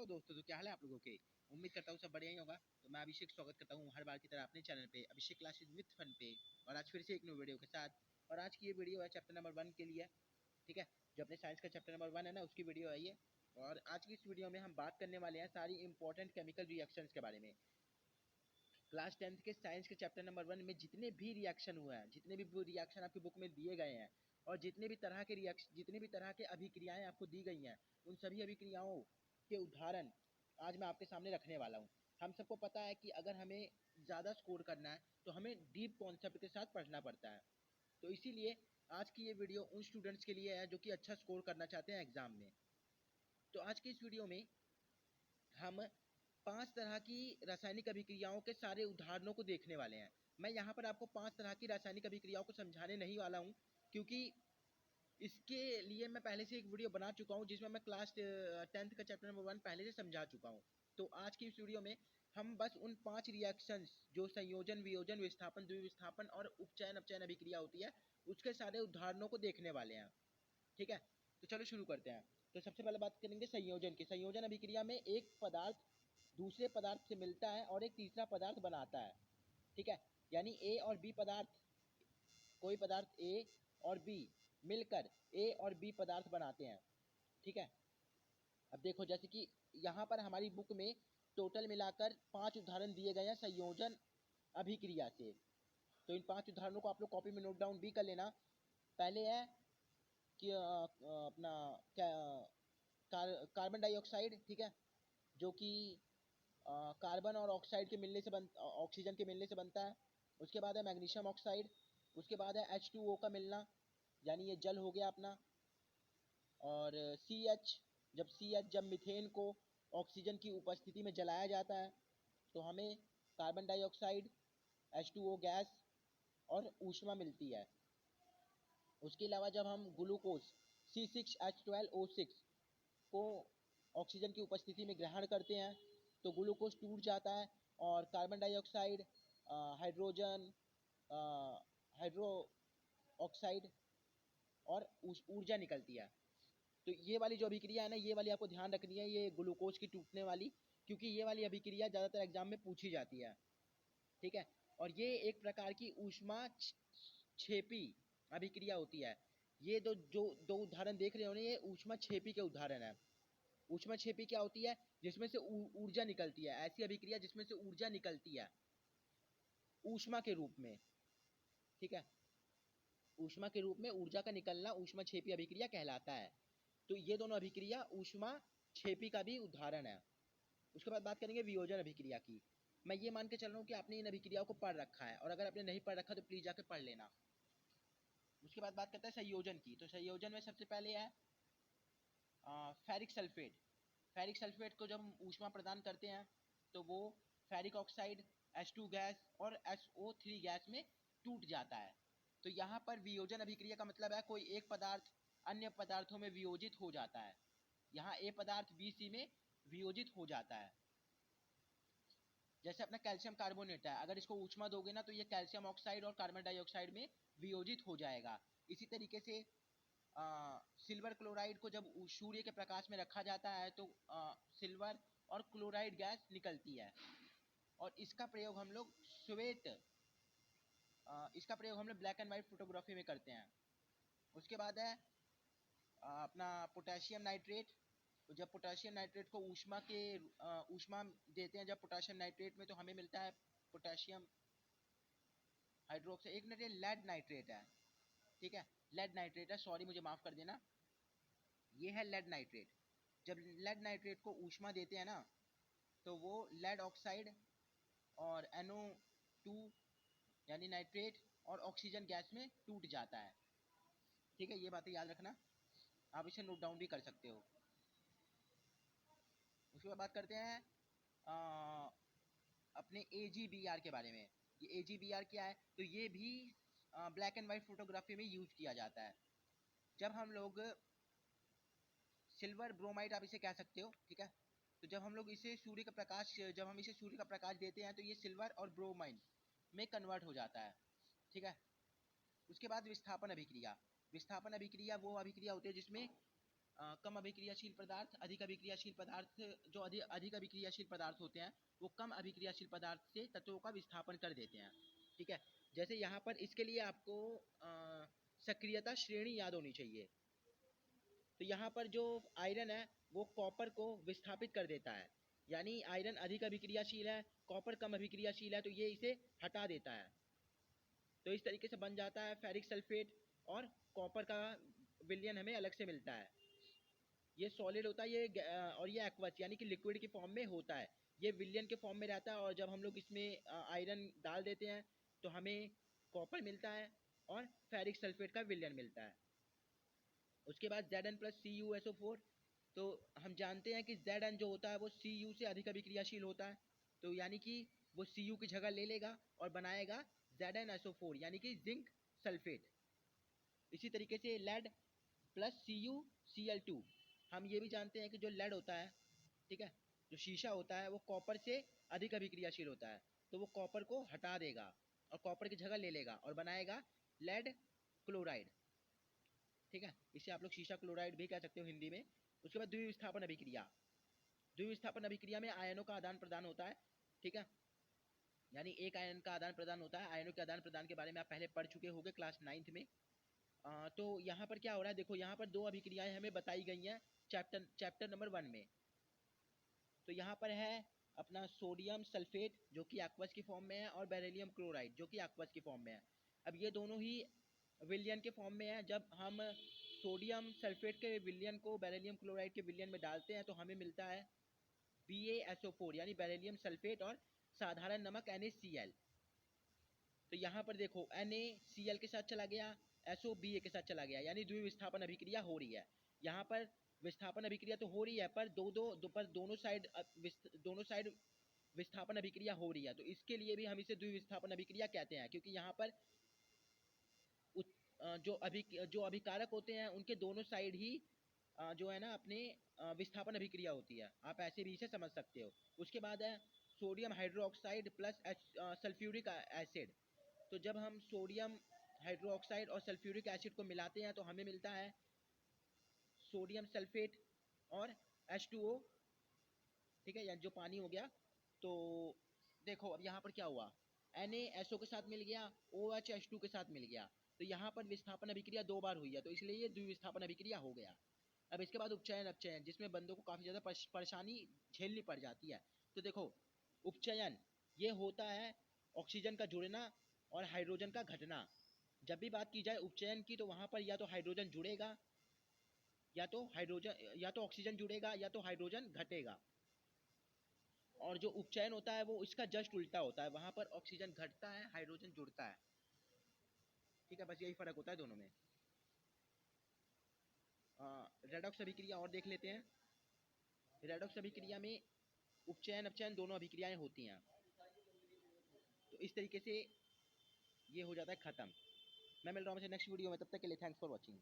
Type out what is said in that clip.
Hello दोस्तों, तो क्या हाल है आप लोगों के। उम्मीद करता हूँ सब बढ़िया ही होगा। तो मैं अभिषेक स्वागत करता हूँ हर बार की तरह अपने चैनल पे अभिषेक क्लासेस विद फन पे, और आज फिर से एक न्यू वीडियो के साथ। और आज की ये वीडियो है चैप्टर नंबर 1 के लिए, ठीक है। जो अपने साइंस का चैप्टर नंबर 1 है ना, उसकी वीडियो है ये। और आज की इस वीडियो में हम बात करने वाले हैं सारी इंपॉर्टेंट केमिकल रिएक्शंस के बारे में। क्लास 10th के साइंस के चैप्टर नंबर 1 में जितने भी रिएक्शन हुए हैं, जितने भी रिएक्शन आपकी बुक में दिए गए हैं, और जितने भी तरह के रिएक्शन, जितने भी तरह के अभिक्रियाएं आपको दी गई हैं, उन सभी अभिक्रियाओं के उदाहरण आज मैं आपके सामने रखने वाला हूं। हम सबको पता है कि अगर हमें ज़्यादा स्कोर करना है तो हमें डीप कॉन्सेप्ट के साथ पढ़ना पड़ता है। तो इसीलिए आज की ये वीडियो उन स्टूडेंट्स के लिए है जो कि अच्छा स्कोर करना चाहते हैं एग्ज़ाम में। तो आज की इस वीडियो में हम 5 तरह की रासायनिक अभिक्रियाओं के सारे उदाहरणों को देखने वाले हैं। मैं यहाँ पर आपको 5 तरह की रासायनिक अभिक्रियाओं को समझाने नहीं वाला हूँ, क्योंकि इसके लिए मैं पहले से एक वीडियो बना चुका हूँ जिसमें मैं क्लास 10th का चैप्टर नंबर 1 पहले से समझा चुका हूँ। तो आज की इस वीडियो में हम बस उन 5 रिएक्शंस जो संयोजन, वियोजन, विस्थापन, द्विविस्थापन और उपचयन अपचयन अभिक्रिया होती है, उसके सारे उदाहरणों को देखने वाले हैं, ठीक है। तो चलो शुरू करते हैं। तो सबसे पहले बात करेंगे संयोजन की। संयोजन अभिक्रिया में एक पदार्थ दूसरे पदार्थ से मिलता है और एक तीसरा पदार्थ बनाता है, ठीक है। यानी ए और बी पदार्थ, कोई पदार्थ ए और बी मिलकर ए और बी पदार्थ बनाते हैं, ठीक है। अब देखो, जैसे कि यहाँ पर हमारी बुक में टोटल मिलाकर 5 उदाहरण दिए गए हैं संयोजन अभिक्रिया से। तो इन 5 उदाहरणों को आप लोग कॉपी में नोट डाउन भी कर लेना। पहले है कि अपना कार्बन डाइऑक्साइड, ठीक है, जो कि कार्बन और ऑक्साइड के मिलने से ऑक्सीजन के मिलने से बनता है। उसके बाद है मैग्नीशियम ऑक्साइड। उसके बाद है H2O का मिलना, यानी ये जल हो गया अपना। और CH, जब मीथेन को ऑक्सीजन की उपस्थिति में जलाया जाता है तो हमें कार्बन डाइऑक्साइड, H2O गैस और ऊष्मा मिलती है। उसके अलावा जब हम ग्लूकोज C6H12O6 को ऑक्सीजन की उपस्थिति में ग्रहण करते हैं तो ग्लूकोज टूट जाता है और carbon dioxide, hydrogen, hydro oxide और ऊर्जा निकलती है। तो ये वाली जो अभिक्रिया है ना, ये वाली आपको ध्यान रखनी है, ये ग्लूकोज की टूटने वाली, क्योंकि ये वाली अभिक्रिया ज़्यादातर एग्जाम में पूछी जाती है, ठीक है। और ये एक प्रकार की ऊष्मा छेपी अभिक्रिया होती है। ये जो दो उदाहरण देख रहे हो ना, ये ऊष्मा छेपी के उदाहरण है। ऊष्मा छेपी क्या होती है? जिसमें से ऊर्जा निकलती है। ऐसी अभिक्रिया जिसमें से ऊर्जा निकलती है ऊष्मा के रूप में, ठीक है। ऊष्मा के रूप में ऊर्जा का निकलना ऊष्मा छेपी अभिक्रिया कहलाता है। तो ये दोनों अभिक्रिया ऊष्मा छेपी का भी उदाहरण है। उसके बाद बात करेंगे वियोजन अभिक्रिया की। मैं ये मान के चल रहा हूँ कि आपने इन अभिक्रियाओं को पढ़ रखा है, और अगर आपने नहीं पढ़ रखा तो प्लीज जाकर पढ़ लेना। उसके बाद बात करते हैं संयोजन की। तो संयोजन में सबसे पहले है फेरिक सल्फेट। फेरिक सल्फेट को जब हम ऊष्मा प्रदान करते हैं तो वो फेरिक ऑक्साइड, H2 गैस और SO3 गैस में टूट जाता है। तो यहाँ पर वियोजन अभिक्रिया का मतलब है कोई एक पदार्थ अन्य पदार्थों में वियोजित हो जाता है। यहाँ A पदार्थ B C में वियोजित हो जाता है। जैसे अपना कैल्शियम कार्बोनेट है, अगर इसको ऊष्मा दोगे ना तो ये कैल्शियम ऑक्साइड और कार्बन डाइऑक्साइड में वियोजित हो जाएगा। इसी तरीके से सिल्वर क्लोराइड को जब सूर्य के प्रकाश में रखा जाता है तो सिल्वर और क्लोराइड गैस निकलती है, और इसका प्रयोग हम लोग ब्लैक एंड वाइट फोटोग्राफी में करते हैं। उसके बाद है अपना पोटेशियम नाइट्रेट। तो जब पोटेशियम नाइट्रेट को ऊष्मा देते हैं जब पोटेशियम नाइट्रेट में, तो हमें मिलता है पोटेशियम हाइड्रोक्साइड। एक मिनट, ये लेड नाइट्रेट है, ठीक है, लेड नाइट्रेट है, सॉरी मुझे माफ़ कर देना। ये है लेड नाइट्रेट। जब लेड नाइट्रेट को ऊष्मा देते हैं ना तो वो लेड ऑक्साइड और NO2 यानी नाइट्रेट और ऑक्सीजन गैस में टूट जाता है, ठीक है। ये बातें याद रखना, आप इसे नोट डाउन भी कर सकते हो। उसके बाद बात करते हैं अपने AgBr के बारे में। ये AgBr क्या है? तो ये भी ब्लैक एंड वाइट फोटोग्राफी में यूज किया जाता है। जब हम लोग सिल्वर ब्रोमाइड आप इसे कह सकते हो, ठीक है। तो जब हम लोग इसे सूर्य का प्रकाश देते हैं तो ये सिल्वर और ब्रोमाइड में कन्वर्ट हो जाता है, ठीक है। उसके बाद विस्थापन अभिक्रिया। विस्थापन अभिक्रिया वो अभिक्रिया होती है जिसमें कम अभिक्रियाशील पदार्थ, अधिक अभिक्रियाशील पदार्थ, जो अधिक अभिक्रियाशील पदार्थ होते हैं वो कम अभिक्रियाशील पदार्थ से तत्वों का विस्थापन कर देते हैं। ठीक है, जैसे यहाँ पर इसके लिए आपको सक्रियता श्रेणी याद होनी चाहिए। तो यहाँ पर जो आयरन है वो कॉपर को विस्थापित कर देता है, यानी आयरन अधिक अभिक्रियाशील है, कॉपर कम अभिक्रियाशील है, तो ये इसे हटा देता है। तो इस तरीके से बन जाता है फेरिक सल्फेट, और कॉपर का विलयन हमें अलग से मिलता है। ये सॉलिड होता है, ये और ये एक्वस यानी कि लिक्विड की फॉर्म में होता है, ये विलयन के फॉर्म में रहता है। और जब हम लोग इसमें आयरन डाल देते हैं तो हमें कॉपर मिलता है और फेरिक सल्फेट का विलयन मिलता है। उसके बाद Zn प्लस CuSO4, तो हम जानते हैं कि Zn जो होता है वो Cu से अधिक अभिक्रियाशील होता है, तो यानी कि वो Cu की जगह ले लेगा और बनाएगा ZnSO4 यानी कि जिंक सल्फेट। इसी तरीके से लेड प्लस CuCl2, हम ये भी जानते हैं कि जो लेड होता है, ठीक है, जो शीशा होता है वो कॉपर से अधिक अभिक्रियाशील होता है, तो वो कॉपर को हटा देगा और कॉपर की जगह ले लेगा और बनाएगा लेड क्लोराइड। ठीक है, इसे आप लोग शीशा क्लोराइड भी कह सकते हो हिंदी में। उसके बाद द्विविस्थापन अभिक्रिया, द्विविस्थापन अभिक्रिया में आयनों का आदान प्रदान होता है। ठीक है, यानी एक आयन का आदान प्रदान होता है। आयनों के आदान प्रदान के बारे में आप पहले पढ़ चुके होंगे क्लास 9th में। तो यहाँ पर क्या हो रहा है, देखो यहाँ पर दो अभिक्रियाएं हमें बताई गई हैं चैप्टर नंबर 1 में। तो यहाँ पर है अपना सोडियम सल्फेट जो कि एक्वस की फॉर्म में है, और बेरिलियम क्लोराइड जो कि एक्वस की फॉर्म में है। अब ये दोनों ही विलयन के फॉर्म में है। जब हम सोडियम सल्फेट के विलयन को बेरिलियम क्लोराइड के विलयन में डालते हैं तो हमें मिलता है BaSO4 यानी बेरिलियम सल्फेट और साधारण नमक NaCl। तो यहाँ पर देखो NaCl के साथ चला गया, SO Ba के साथ चला गया, यानी द्विविस्थापन अभिक्रिया हो रही है। यहाँ पर विस्थापन अभिक्रिया तो हो रही है, पर दोनों साइड विस्थापन अभिक्रिया हो रही है। तो इसके लिए भी हम इसे द्विविस्थापन अभिक्रिया कहते हैं, क्योंकि यहाँ पर जो अभिकारक होते हैं उनके दोनों साइड ही जो है ना अपने विस्थापन अभिक्रिया होती है। आप ऐसे भी इसे समझ सकते हो। उसके बाद है sodium hydroxide plus sulphuric acid. तो जब हम सोडियम हाइड्रोक्साइड और सल्फ्यूरिक एसिड को मिलाते हैं तो हमें मिलता है सोडियम सल्फेट और H2O। ठीक है, या जो पानी हो गया। तो देखो अब यहाँ पर क्या हुआ, NaSO के साथ मिल गया, OHH2 के साथ मिल गया। तो यहाँ पर विस्थापन अभिक्रिया 2 बार हुई है, तो इसलिए ये द्विविस्थापन अभिक्रिया हो गया। अब इसके बाद उपचयन अपचयन, जिसमें बंदों को काफ़ी ज़्यादा परेशानी झेलनी पड़ जाती है। तो देखो उपचयन ये होता है ऑक्सीजन का जुड़ना और हाइड्रोजन का घटना। जब भी बात की जाए उपचयन की तो वहाँ पर या तो हाइड्रोजन जुड़ेगा, या तो ऑक्सीजन जुड़ेगा, या तो हाइड्रोजन घटेगा। और जो उपचयन होता है वो इसका जस्ट उल्टा होता है, वहाँ पर ऑक्सीजन घटता है, हाइड्रोजन जुड़ता है। ठीक है, बस यही फर्क होता है दोनों में। रेडॉक्स अभिक्रिया और देख लेते हैं। रेडॉक्स अभिक्रिया में उपचयन अपचयन दोनों अभिक्रियाएं होती हैं। तो इस तरीके से ये हो जाता है खत्म। मैं मिल रहा हूँ मुझे नेक्स्ट वीडियो में, तब तक के लिए थैंक्स फॉर वॉचिंग।